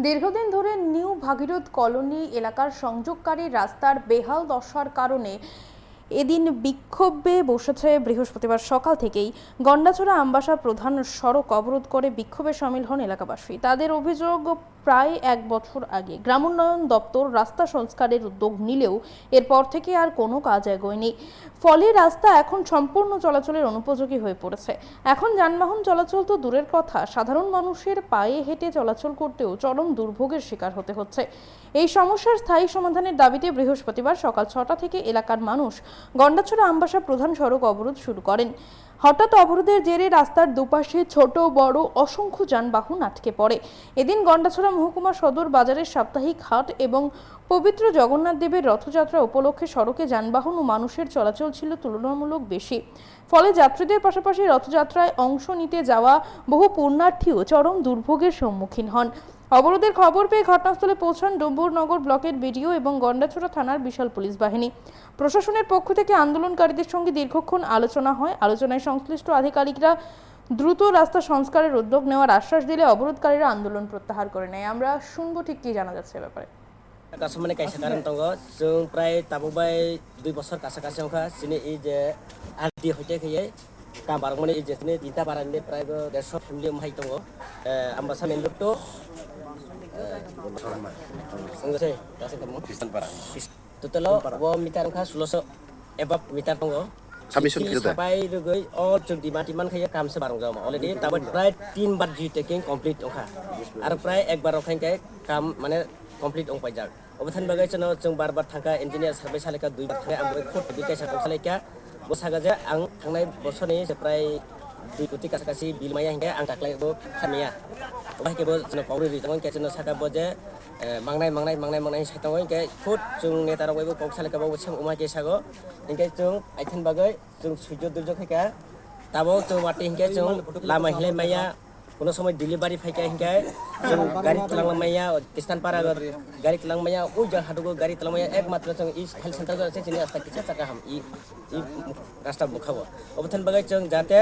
দীর্ঘদিন ধরে new Bhagirath colony এলাকার সংযোগকারী রাস্তার বেহাল দশার কারণে এদিন বিক্ষোভে বসেছে। বৃহস্পতিবার সকাল থেকেই গন্ডাছড়া আমবাসা প্রধান সড়ক অবরোধ করে বিক্ষোভে সামিল হন এলাকাবাসী। তাদের অভিযোগ, প্রায় এক বছর আগে গ্রামোন্নয়ন দপ্তর রাস্তা সংস্কারের উদ্যোগ নিলেও এরপর থেকে আর কোনো কাজ এগোয়নি। ফলে রাস্তা এখন সম্পূর্ণ চলাচলের অনুপযোগী হয়ে পড়েছে। এখন যানবাহন চলাচল তো দূরের কথা, সাধারণ মানুষের পায়ে হেঁটে চলাচল করতেও চরম দুর্ভোগের শিকার হতে হচ্ছে। এই সমস্যার স্থায়ী সমাধানের দাবিতে বৃহস্পতিবার সকাল 6টা থেকে এলাকার মানুষ গন্ডাছড়া আমবাসা প্রধান সড়ক অবরোধ শুরু করেন। হঠাৎ অবরোধের জেরে রাস্তার দুপাশে ছোট বড় অসংখ্য যানবাহন আটকে পড়ে। এদিন গন্ডাছড়া মহকুমা সদর বাজারের সাপ্তাহিক হাট এবং পবিত্র জগন্নাথ দেবের রথযাত্রা উপলক্ষে সড়কে যানবাহন ও মানুষের চলাচল ছিল তুলনামূলক বেশি। ফলে যাত্রীদের পাশাপাশি রথযাত্রায় অংশ নিতে যাওয়া বহু পুণ্যার্থীও চরম দুর্ভোগের সম্মুখীন হন। অবরোধের খবর পেয়ে ঘটনাস্থলে পৌঁছান ডুম্বুরনগর ব্লকের বিডিও এবং গন্ডাছড়া থানার বিশাল পুলিশ বাহিনী। প্রশাসনের পক্ষ থেকে আন্দোলনকারীদের সঙ্গে দীর্ঘক্ষণ আলোচনা হয়। আলোচনায় সংশ্লিষ্ট আধিকারিকরা দ্রুত রাস্তা সংস্কারের উদ্যোগ নেওয়ার আশ্বাস দিলে অবরোধকারীরা আন্দোলন প্রত্যাহার করে নেয়। আমরা শুনবো ঠিক কি জানা যাচ্ছে ব্যাপারে। কাসমানে কাইসা কারণ দङ जों प्राय ताबोबाय 2 বছর কাছাকাছি অংখা সিনে এই যে আরডি হইতে খাইয়ে কাম বারমনে এই যেখানে দিনটা বারাইলে প্রায় 150 ফ্যামিলি মাই দङ আমবাসা মেন রোড তো संगसे गासै kamu Kristen para totalo wo mitar angka 16 ebab mitar dङ Submission kita. sampai rugoi all जों diman खाइए काम से बारं जामा already ताबो प्राय 3 बार जी टेकिंग कंप्लीट अंखा आरो प्राय एक बार खाइके काम माने कंप्लीट अंग पाइजाक अबथान बागै चनो जों बार थांका इन्जिनियर सार्भे सालेका 2 बार थांगा आं खुद बिकायसा सालेका बसागा जे आं थांनाय बोसोरनि प्राय 2 कोटी कासकासि बिलमाया हिंगे आं दाख्लायबो खामिया बाहायकेबो जों पावरि रितमन केचनो साका बजे मांगनाय साइतङै के खुद जों नेताराव बयबो पक सालेकाबो जों उमा केसागो हिंगे जों आइथेन बागै जों सुइजो दुजो खैका ताबो जों माटे हिंगे जों लामा हिलाय माया কোনো সময় ডেলিভারি ফাইকা হিংকা जों गाड़ी तलांगमाया किसान पारा गाड़ी तलांगमाया ओ जा हादुगो गाड़ी तलांगमाया एकमात्र जों इ हेल्थ सेंटर से चिनि आस्था किसा जागा हम इ रास्ता बुखाबो अबथान बागै जों जाते